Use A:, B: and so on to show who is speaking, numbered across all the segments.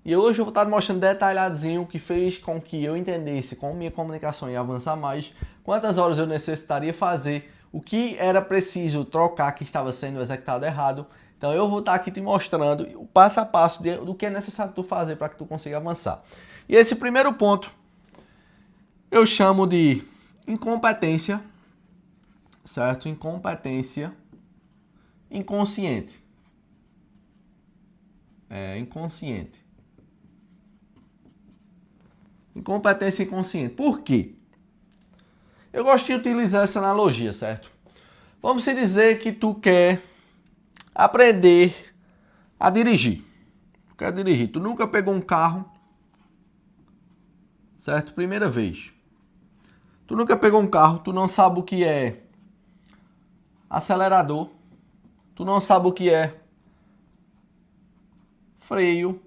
A: E hoje eu vou estar mostrando detalhadinho o que fez com que eu entendesse como minha comunicação ia avançar mais, quantas horas eu necessitaria fazer, o que era preciso trocar que estava sendo executado errado. Então eu vou estar aqui te mostrando o passo a passo do que é necessário tu fazer para que tu consiga avançar. E esse primeiro ponto eu chamo de incompetência, certo? Incompetência inconsciente. Inconsciente. Incompetência inconsciente. Por quê? Eu gosto de utilizar essa analogia, certo? Vamos dizer que tu quer aprender a dirigir. Tu quer dirigir. Tu nunca pegou um carro, certo? Primeira vez. Tu nunca pegou um carro, tu não sabe o que é acelerador, tu não sabe o que é freio,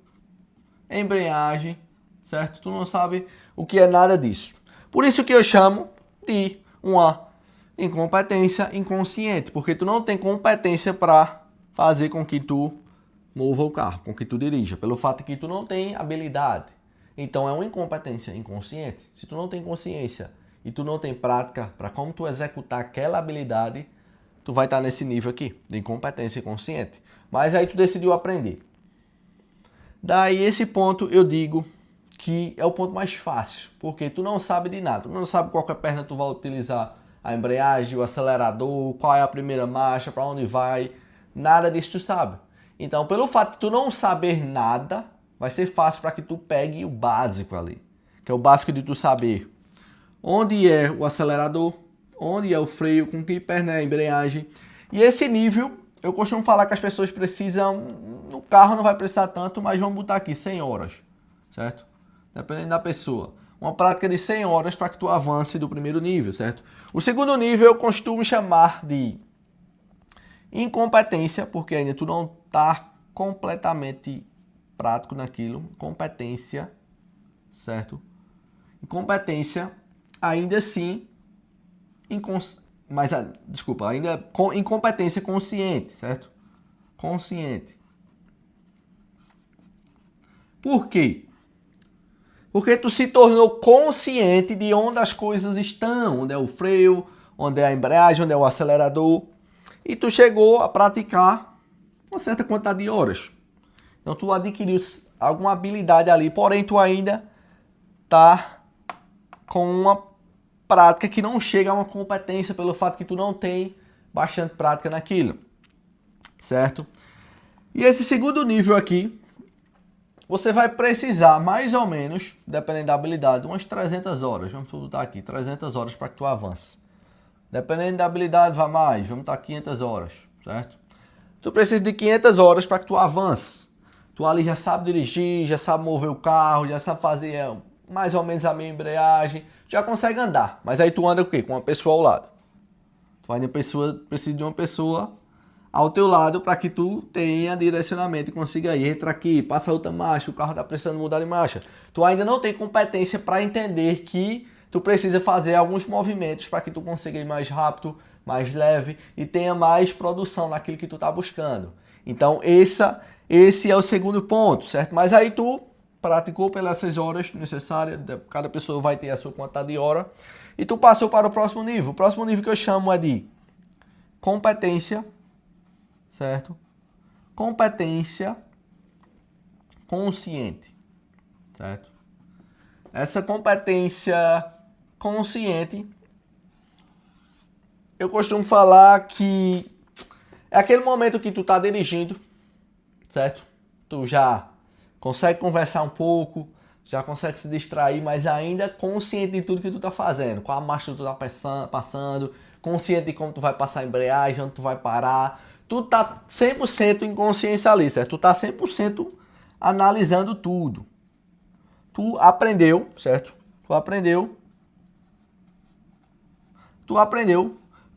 A: embreagem, certo? Tu não sabe o que é nada disso. Por isso que eu chamo de uma incompetência inconsciente, porque tu não tem competência para fazer com que tu mova o carro, com que tu dirija, pelo fato de que tu não tem habilidade. Então é uma incompetência inconsciente. Se tu não tem consciência e tu não tem prática para como tu executar aquela habilidade, tu vai estar nesse nível aqui, de incompetência inconsciente. Mas aí tu decidiu aprender. Daí esse ponto eu digo que é o ponto mais fácil, porque tu não sabe de nada, tu não sabe qual que é a perna tu vai utilizar, a embreagem, o acelerador, qual é a primeira marcha, para onde vai, nada disso tu sabe. Então, pelo fato de tu não saber nada, vai ser fácil para que tu pegue o básico ali, que é o básico de tu saber onde é o acelerador, onde é o freio, com que perna é a embreagem. E esse nível, eu costumo falar que as pessoas precisam, no carro não vai precisar tanto, mas vamos botar aqui 100 horas, certo? Dependendo da pessoa. Uma prática de 100 horas para que tu avance do primeiro nível, certo? O segundo nível eu costumo chamar de incompetência, porque ainda tu não está completamente prático naquilo. Competência, certo? Incompetência, ainda assim, ainda incompetência consciente, certo? Consciente. Por quê? Porque tu se tornou consciente de onde as coisas estão, onde é o freio, onde é a embreagem, onde é o acelerador. E tu chegou a praticar uma certa quantidade de horas. Então tu adquiriu alguma habilidade ali, porém tu ainda tá com uma prática que não chega a uma competência pelo fato que tu não tem bastante prática naquilo. Certo? E esse segundo nível aqui, você vai precisar mais ou menos, dependendo da habilidade, umas 300 horas. Vamos botar aqui, 300 horas para que tu avance. Dependendo da habilidade, vai mais. Vamos botar 500 horas, certo? Tu precisa de 500 horas para que tu avance. Tu ali já sabe dirigir, já sabe mover o carro, já sabe fazer mais ou menos a minha embreagem, já consegue andar. Mas aí tu anda o quê? Com uma pessoa ao lado. Tu ainda precisa de uma pessoa ao teu lado para que tu tenha direcionamento e consiga ir. Entra aqui, passa outra marcha, o carro está precisando mudar de marcha. Tu ainda não tem competência para entender que tu precisa fazer alguns movimentos para que tu consiga ir mais rápido, mais leve e tenha mais produção naquilo que tu está buscando. Então esse é o segundo ponto, certo? Mas aí tu praticou pelas 6 horas necessárias, cada pessoa vai ter a sua quantidade de hora e tu passou para o próximo nível. O próximo nível que eu chamo é de competência, certo? Competência consciente, certo? Essa competência consciente, eu costumo falar que é aquele momento que tu tá dirigindo, certo? Tu já consegue conversar um pouco, já consegue se distrair, mas ainda consciente de tudo que tu tá fazendo, qual a marcha que tu tá passando, consciente de como tu vai passar a embreagem, onde tu vai parar. Tu tá 100% em consciência ali, certo? Tu tá 100% analisando tudo. Tu aprendeu, certo? Tu aprendeu,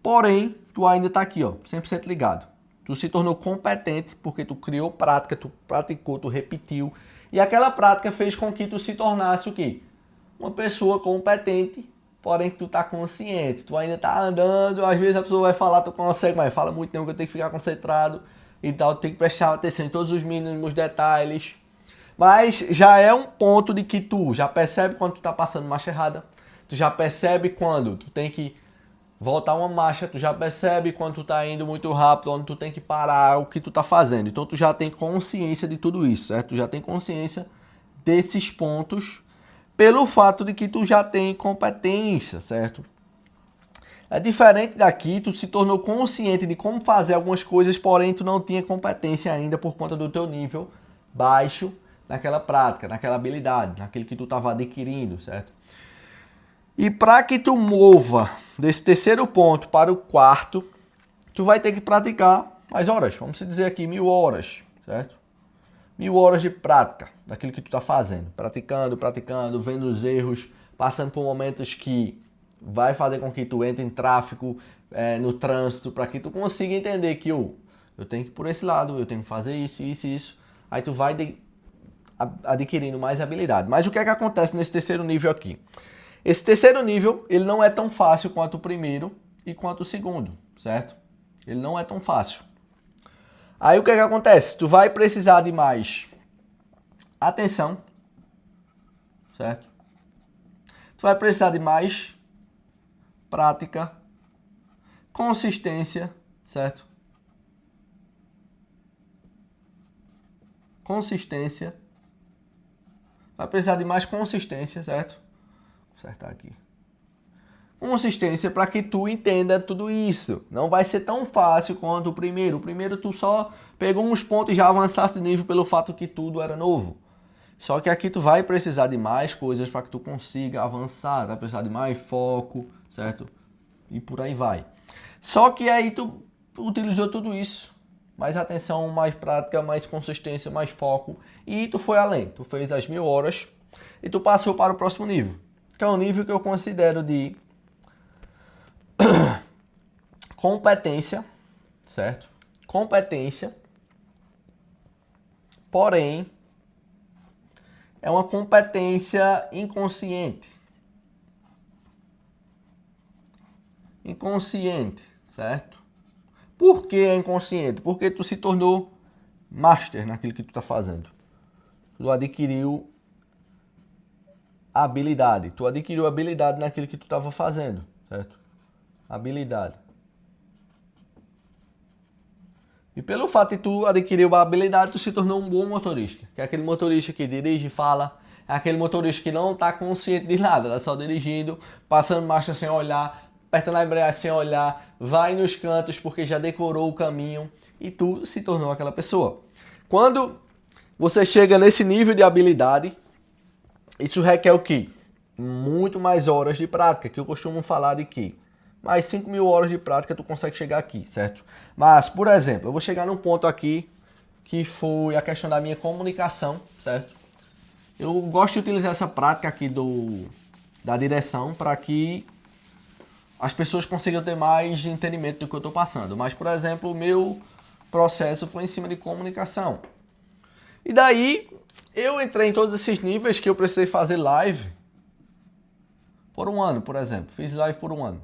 A: porém, tu ainda tá aqui, ó, 100% ligado. Tu se tornou competente porque tu criou prática, tu praticou, tu repetiu. E aquela prática fez com que tu se tornasse o quê? Uma pessoa competente, porém que tu tá consciente. Tu ainda tá andando, às vezes a pessoa vai falar, tu consegue, mas fala muito não, que eu tenho que ficar concentrado e tal. Tu tem que prestar atenção em todos os mínimos detalhes. Mas já é um ponto de que tu já percebe quando tu tá passando marcha errada, tu já percebe quando tu tem que voltar uma marcha, tu já percebe quando tu tá indo muito rápido, onde tu tem que parar, o que tu tá fazendo. Então tu já tem consciência de tudo isso, certo? Tu já tem consciência desses pontos pelo fato de que tu já tem competência, certo? É diferente daqui, tu se tornou consciente de como fazer algumas coisas, porém tu não tinha competência ainda por conta do teu nível baixo naquela prática, naquela habilidade, naquilo que tu estava adquirindo, certo? E para que tu mova desse terceiro ponto para o quarto, tu vai ter que praticar mais horas. Vamos dizer aqui 1000 horas, certo? 1000 horas de prática daquilo que tu está fazendo. Praticando, vendo os erros, passando por momentos que vai fazer com que tu entre em tráfego, no trânsito, para que tu consiga entender que eu tenho que ir por esse lado, eu tenho que fazer isso, isso e isso. Aí tu vai adquirindo mais habilidade. Mas o que é que acontece nesse terceiro nível aqui? Esse terceiro nível, ele não é tão fácil quanto o primeiro e quanto o segundo, certo? Ele não é tão fácil. Aí o que é que acontece? Tu vai precisar de mais atenção, certo? Tu vai precisar de mais prática, consistência, certo? Consistência. Vai precisar de mais consistência, certo? Vou acertar aqui. Consistência para que tu entenda tudo isso. Não vai ser tão fácil quanto o primeiro. O primeiro tu só pegou uns pontos e já avançaste de nível pelo fato que tudo era novo. Só que aqui tu vai precisar de mais coisas para que tu consiga avançar. Vai precisar de mais foco, certo? E por aí vai. Só que aí tu utilizou tudo isso. Mais atenção, mais prática, mais consistência, mais foco. E tu foi além. Tu fez as 1000 horas e tu passou para o próximo nível. Que é o nível que eu considero de competência, certo? Competência, porém, é uma competência inconsciente. Inconsciente, certo? Por que é inconsciente? Porque tu se tornou master naquilo que tu está fazendo. Tu adquiriu habilidade. Tu adquiriu habilidade naquilo que tu estava fazendo, certo? Habilidade. E pelo fato de tu adquirir uma habilidade, tu se tornou um bom motorista. Que é aquele motorista que dirige e fala. É aquele motorista que não está consciente de nada. Está só dirigindo, passando marcha sem olhar, apertando a embreagem sem olhar, vai nos cantos porque já decorou o caminho e tu se tornou aquela pessoa. Quando você chega nesse nível de habilidade, isso requer o quê? Muito mais horas de prática, que eu costumo falar de que mais 5.000 horas de prática tu consegue chegar aqui, certo? Mas, por exemplo, eu vou chegar num ponto aqui que foi a questão da minha comunicação, certo? Eu gosto de utilizar essa prática aqui da direção para que as pessoas consigam ter mais entendimento do que eu estou passando. Mas, por exemplo, o meu processo foi em cima de comunicação. E daí, eu entrei em todos esses níveis que eu precisei fazer live por um ano, por exemplo. Fiz live por um ano.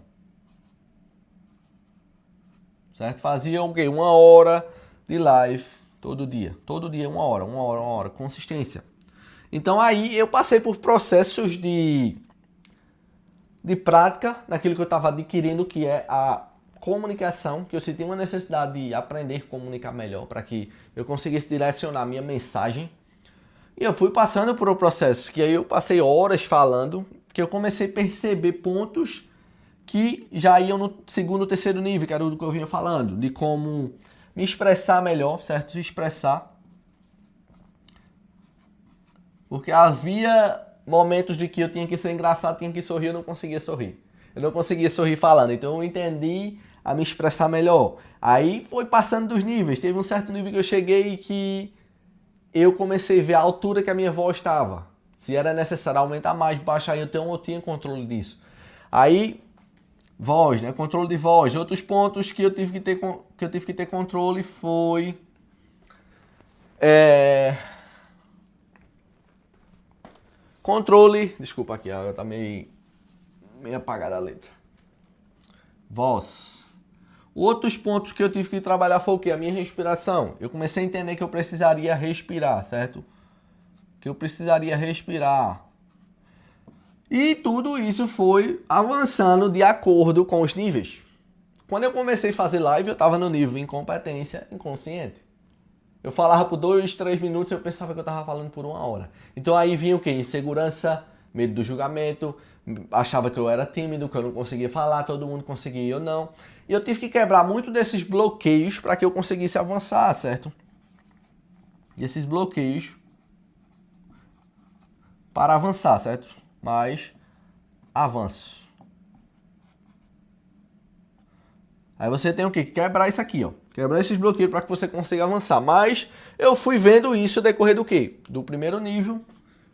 A: Certo? Fazia o quê? 1 hora de live todo dia. Todo dia 1 hora, consistência. Então aí eu passei por processos de prática naquilo que eu estava adquirindo, que é a comunicação, que eu senti uma necessidade de aprender a comunicar melhor para que eu conseguisse direcionar a minha mensagem. E eu fui passando por um processo que aí eu passei horas falando, que eu comecei a perceber pontos que já iam no segundo, terceiro nível, que era o que eu vinha falando, de como me expressar melhor, certo? Expressar. Porque havia momentos de que eu tinha que ser engraçado, tinha que sorrir, eu não conseguia sorrir. Eu não conseguia sorrir falando, então eu entendi a me expressar melhor. Aí foi passando dos níveis, teve um certo nível que eu cheguei que eu comecei a ver a altura que a minha voz estava. Se era necessário aumentar mais, baixar, então eu tinha controle disso. Aí, voz, né? Controle de voz. Outros pontos que eu tive que ter controle foi controle, desculpa aqui, tá meio apagada a letra. Voz. Outros pontos que eu tive que trabalhar foi o quê? A minha respiração. Eu comecei a entender que eu precisaria respirar, certo? que eu precisaria respirar. E tudo isso foi avançando de acordo com os níveis. Quando eu comecei a fazer live, eu estava no nível incompetência inconsciente. Eu falava por 2, 3 minutos e eu pensava que eu estava falando por 1 hora. Então aí vinha o quê? Insegurança, medo do julgamento, achava que eu era tímido, que eu não conseguia falar, todo mundo conseguia e eu não. E eu tive que quebrar muito desses bloqueios para que eu conseguisse avançar, certo? E esses bloqueios para avançar, certo? Mas avanço. Aí você tem o quê? Quebrar isso aqui, ó. Quebrar esses bloqueios para que você consiga avançar. Mas eu fui vendo isso decorrer do quê? Do primeiro nível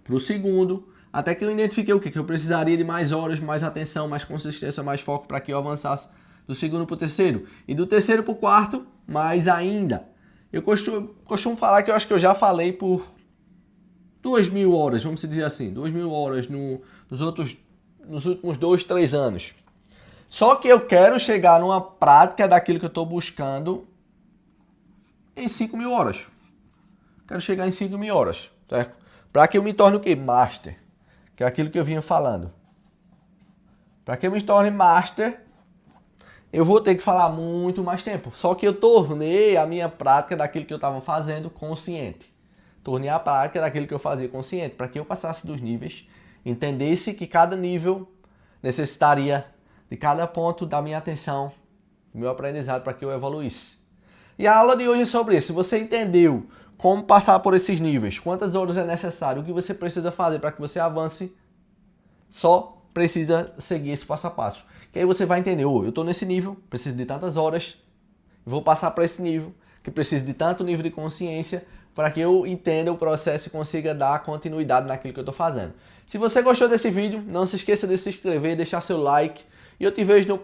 A: para o segundo, até que eu identifiquei o quê? Que eu precisaria de mais horas, mais atenção, mais consistência, mais foco para que eu avançasse do segundo para o terceiro. E do terceiro para o quarto, mais ainda. Eu costumo falar que eu acho que eu já falei por 2.000 horas, vamos dizer assim. 2.000 horas nos últimos 2, 3 anos. Só que eu quero chegar numa prática daquilo que eu estou buscando em 5.000 horas. Quero chegar em 5.000 horas, certo? Para que eu me torne o quê? Master. Que é aquilo que eu vinha falando. Para que eu me torne master, eu vou ter que falar muito mais tempo. Só que eu tornei a minha prática daquilo que eu estava fazendo consciente. Tornei a prática daquilo que eu fazia consciente. Para que eu passasse dos níveis, entendesse que cada nível necessitaria de cada ponto da minha atenção, do meu aprendizado para que eu evoluísse. E a aula de hoje é sobre isso. Se você entendeu como passar por esses níveis, quantas horas é necessário, o que você precisa fazer para que você avance, só precisa seguir esse passo a passo. Que aí você vai entender, eu estou nesse nível, preciso de tantas horas, vou passar para esse nível, que preciso de tanto nível de consciência, para que eu entenda o processo e consiga dar continuidade naquilo que eu estou fazendo. Se você gostou desse vídeo, não se esqueça de se inscrever, deixar seu like, e eu te vejo no